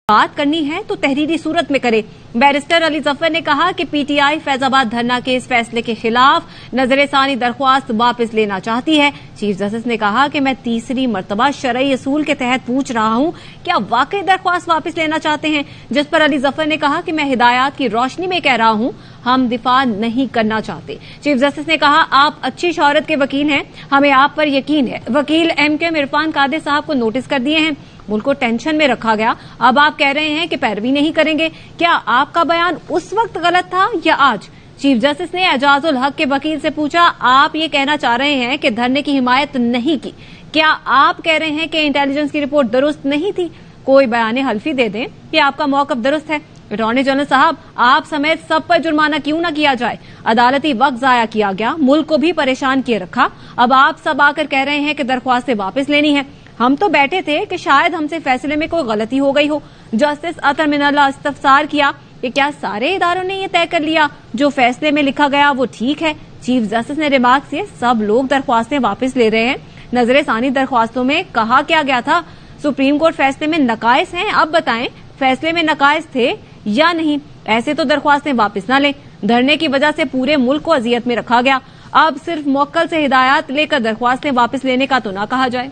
बात करनी है तो तहरीरी सूरत में करे। बैरिस्टर अली जफर ने कहा कि पीटीआई फैजाबाद धरना के इस फैसले के खिलाफ नजर-ए-सानी दरख्वास्त वापस लेना चाहती है। चीफ जस्टिस ने कहा कि मैं तीसरी मर्तबा शरई असूल के तहत पूछ रहा हूं, क्या वाकई दरख्वास्त वापस लेना चाहते हैं? जिस पर अली जफर ने कहा कि मैं हिदायत की रोशनी में कह रहा हूं, हम दिफा नहीं करना चाहते। चीफ जस्टिस ने कहा, आप अच्छी शौहरत के वकील हैं, हमें आप पर यकीन है। वकील एमकेएम इरफान कादिर साहब को नोटिस कर दिए हैं, मुल्क को टेंशन में रखा गया। अब आप कह रहे हैं कि पैरवी नहीं करेंगे। क्या आपका बयान उस वक्त गलत था या आज? चीफ जस्टिस ने एजाजुल हक के वकील से पूछा, आप ये कहना चाह रहे हैं कि धरने की हिमायत नहीं की, क्या आप कह रहे हैं कि इंटेलिजेंस की रिपोर्ट दुरुस्त नहीं थी? कोई बयान हल्फी दे दें कि आपका मौकफ दुरुस्त है। अटॉर्नी जनरल साहब, आप समेत सब पर जुर्माना क्यों न किया जाए? अदालती वक्त जाया किया गया, मुल्क को भी परेशान किए रखा। अब आप सब आकर कह रहे हैं कि दरख्वास्तें वापस लेनी है। हम तो बैठे थे कि शायद हमसे फैसले में कोई गलती हो गई हो। जस्टिस अतर मिनल्ला इस्तफसार किया कि क्या सारे इदारों ने ये तय कर लिया जो फैसले में लिखा गया वो ठीक है? चीफ जस्टिस ने रिमार्क से सब लोग दरख्वास्तें वापस ले रहे हैं। नजर-ए-सानी दरख्वास्तों में कहा क्या गया था? सुप्रीम कोर्ट फैसले में नकाइस हैं, अब बताएं फैसले में नकाइस थे या नहीं? ऐसे तो दरख्वास्तें वापस न लें। धरने की वजह से पूरे मुल्क को अजियत में रखा गया। अब सिर्फ मुवक्किल से हिदायत लेकर दरख्वास्तें वापस लेने का तो ना कहा जाए।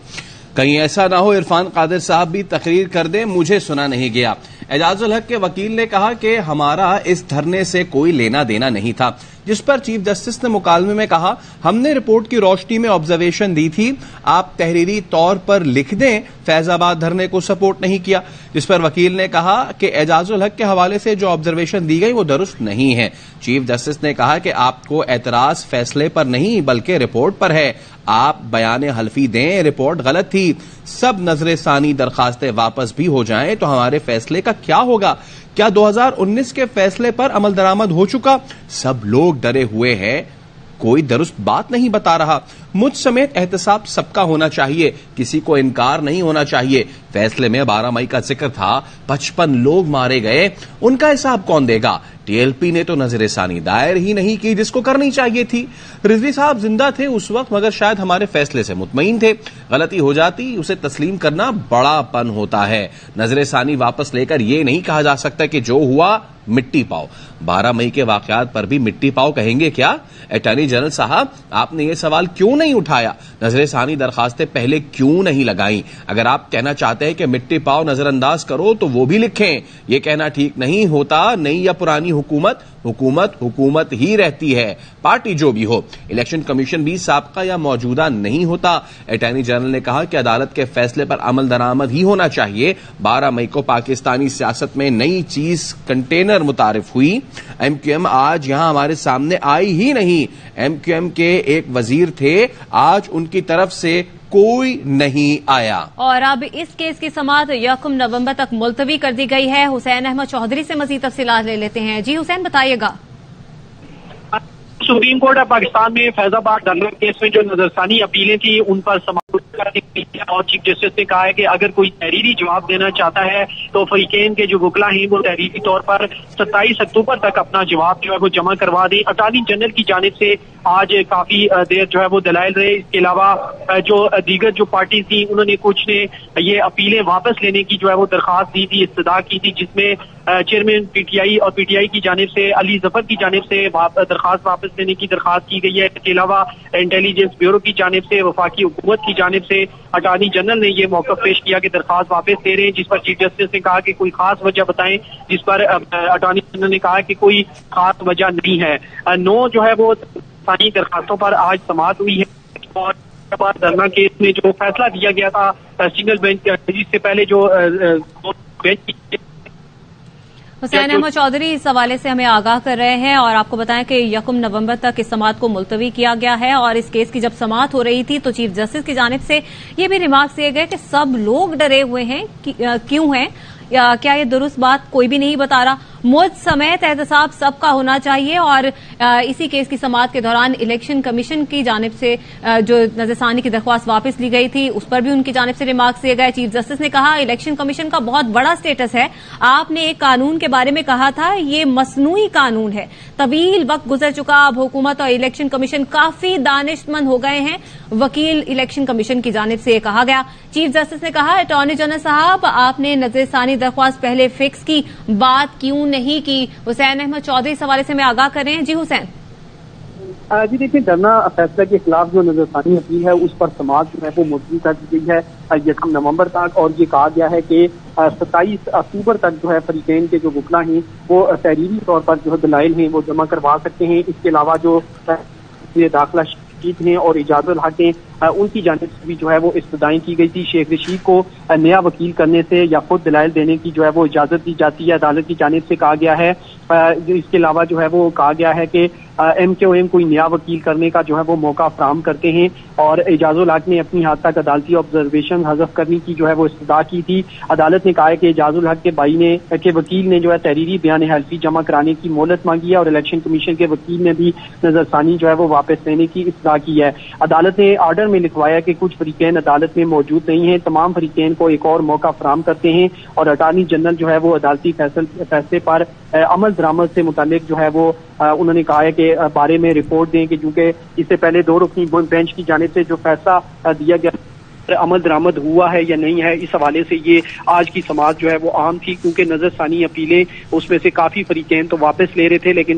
कहीं ऐसा ना हो इरफान कादिर साहब भी तकरीर कर दें, मुझे सुना नहीं गया। एजाजुल हक के वकील ने कहा कि हमारा इस धरने से कोई लेना देना नहीं था, जिस पर चीफ जस्टिस ने मुकालमे में कहा, हमने रिपोर्ट की रोशनी में ऑब्जर्वेशन दी थी, आप तहरीरी तौर पर लिख दें फैजाबाद धरने को सपोर्ट नहीं किया। जिस पर वकील ने कहा कि एजाजुल हक के हवाले से जो ऑब्जर्वेशन दी गई वो दुरुस्त नहीं है। चीफ जस्टिस ने कहा कि आपको एतराज फैसले पर नहीं बल्कि रिपोर्ट पर है, आप बयान हल्फी दें, रिपोर्ट गलत थी। सब नजर-ए-सानी दरखास्तें वापस भी हो जाएं तो हमारे फैसले का क्या होगा? क्या 2019 के फैसले पर अमल दरामद हो चुका? सब लोग डरे हुए हैं, कोई दुरुस्त बात नहीं बता रहा। मुझ समेत एहतसाब सबका होना चाहिए, किसी को इनकार नहीं होना चाहिए। फैसले में 12 मई का जिक्र था, 55 लोग मारे गए, उनका हिसाब कौन देगा? टीएलपी ने तो नजर-ए-सानी दायर ही नहीं की जिसको करनी चाहिए थी। रिजवी साहब जिंदा थे उस वक्त, मगर शायद हमारे फैसले से मुतमईन थे। गलती हो जाती, उसे तस्लीम करना बड़ापन होता है। नजर-ए-सानी वापस लेकर ये नहीं कहा जा सकता कि जो हुआ मिट्टी पाओ। 12 मई के वाकयात पर भी मिट्टी पाओ कहेंगे क्या? अटॉर्नी जनरल साहब, आपने ये सवाल क्यों नहीं उठाया? नजर-ए-सानी दरखास्तें पहले क्यों नहीं लगाई? अगर आप कहना चाहते हैं कि मिट्टी पाओ नजरअंदाज करो तो वो भी लिखें। ये कहना ठीक नहीं होता, नई या पुरानी हुकूमत हुकूमत हुकूमत ही रहती है, पार्टी जो भी हो। इलेक्शन कमीशन भी साबका या मौजूदा नहीं होता। अटॉर्नी जनरल ने कहा कि अदालत के फैसले पर अमल दरामद ही होना चाहिए। 12 मई को पाकिस्तानी सियासत में नई चीज कंटेनर मुतारिफ हुई। एमक्यूएम आज यहां हमारे सामने आई ही नहीं। एमक्यूएम के एक वजीर थे, आज उनकी तरफ से कोई नहीं आया। और अब इस केस की समाअत 1 नवंबर तक मुलतवी कर दी गई है। हुसैन अहमद चौधरी से मजीद तफसीलात ले लेते हैं। जी हुसैन, बताइएगा। सुप्रीम कोर्ट ऑफ पाकिस्तान में फैजाबाद धरना केस में जो नजरसानी अपीलें थी उन पर समाअत करने की और चीफ जस्टिस ने कहा है कि अगर कोई तहरीरी जवाब देना चाहता है तो फरीकैन के जो वकला हैं वो तहरीरी तौर पर 27 अक्टूबर तक अपना जवाब जो है वो जमा करवा दें। अटॉर्नी जनरल की जानिब से आज काफी देर जो है वो दलाइल रहे। इसके अलावा जो दीगर जो पार्टी थी उन्होंने कुछ ने ये अपीलें वापस लेने की जो है वो दरखास्त दी थी, इस्तदा की थी, जिसमें चेयरमैन पीटीआई और पीटीआई की जानिब से अली जफर की जानिब से दरखास्त वापस लेने की दरखास्त की गई है। इसके अलावा इंटेलिजेंस ब्यूरो की जानिब से, वफाकी हुकूमत की जानिब से अटॉर्नी जनरल ने यह मौक़िफ़ पेश किया कि दरखास्त वापस दे रहे हैं, जिस पर चीफ जस्टिस ने कहा कि कोई खास वजह बताएं, जिस पर अटॉर्नी जनरल ने कहा कि कोई खास वजह नहीं है। 9 जो है वो सारी दरखास्तों पर आज समाअत हुई है और धरना केस में जो फैसला दिया गया था सिंगल बेंच, जिससे पहले जो बेंच हुसैन अहमद चौधरी इस हवाले से हमें आगाह कर रहे हैं और आपको बताएं कि 1 नवंबर तक इस समाअत को मुलतवी किया गया है। और इस केस की जब समाअत हो रही थी तो चीफ जस्टिस की जानिब से ये भी रिमार्क्स दिए गए कि सब लोग डरे हुए हैं, क्यों हैं, क्या ये दुरुस्त बात कोई भी नहीं बता रहा। मुझ समेत एहतसाब सबका होना चाहिए और इसी केस की समाअत के दौरान इलेक्शन कमीशन की जानिब से जो नजरसानी की दरख्वास्त वापस ली गई थी उस पर भी उनकी जानिब से रिमार्क्स दिए गए। चीफ जस्टिस ने कहा इलेक्शन कमीशन का बहुत बड़ा स्टेटस है, आपने एक कानून के बारे में कहा था ये मसनूई कानून है, तवील वक्त गुजर चुका, अब हुकूमत और इलेक्शन कमीशन काफी दानिशमंद हो गए हैं, वकील इलेक्शन कमीशन की जानिब से कहा गया। चीफ जस्टिस ने कहा अटॉर्नी जनरल साहब आपने नजरसानी दरख्वास्त पहले फिक्स की, बात क्यों नहीं की। हुसैन अहमद चौधरी इस हवाले से मैं आगाह कर रहे हैं। जी हुसैन। जी देखिए, धरना फैसला के खिलाफ जो नजरसानी अपील है उस पर समाअत जो है वो मुलतवी कर दी गई है 1 नवंबर तक, और ये कहा गया है कि 27 अक्टूबर तक जो है फरीकैन के जो वकला हैं वो तहरीरी तौर पर जो दलाइल हैं वो जमा करवा सकते हैं। इसके अलावा जो दाखिला रशीद हैं और इजाजुल हक हैं उनकी जानिब से भी जो है वो इस्तदाई की गई थी। शेख रशीद को नया वकील करने से या खुद दलाइल देने की जो है वो इजाजत दी जाती है, अदालत की जानिब से कहा गया है। इसके अलावा जो है वो कहा गया है कि MQM कोई नया वकील करने का जो है वो मौका फराहम करते हैं, और इजाजुल हक ने अपनी हद तक अदालती ऑब्जर्वेशन हज़फ करने की जो है वो इस्तदा की थी। अदालत ने कहा है कि इजाजुल हक के वकील ने जो है तहरीरी बयान हल्फी जमा कराने की मोहलत मांगी है, और इलेक्शन कमीशन के वकील ने भी नजरसानी जो है वो वापस लेने की इस्तदा की है। अदालत ने आर्डर में लिखवाया कि कुछ फरीकैन अदालत में मौजूद नहीं है, तमाम फरीकैन को एक और मौका फराहम करते हैं, और अटॉर्नी जनरल जो है वो अदालती फैसले पर अमल दरामद से मुतालिक जो है वो उन्होंने कहा है कि बारे में रिपोर्ट दें कि क्योंकि इससे पहले 2 रुकनी बेंच की जानिब से जो फैसला दिया गया अमल दरामद हुआ है या नहीं है, इस हवाले से ये आज की समाअत जो है वो अहम थी, क्योंकि नजरसानी अपीलें उसमें से काफी फरीकैन तो वापस ले रहे थे, लेकिन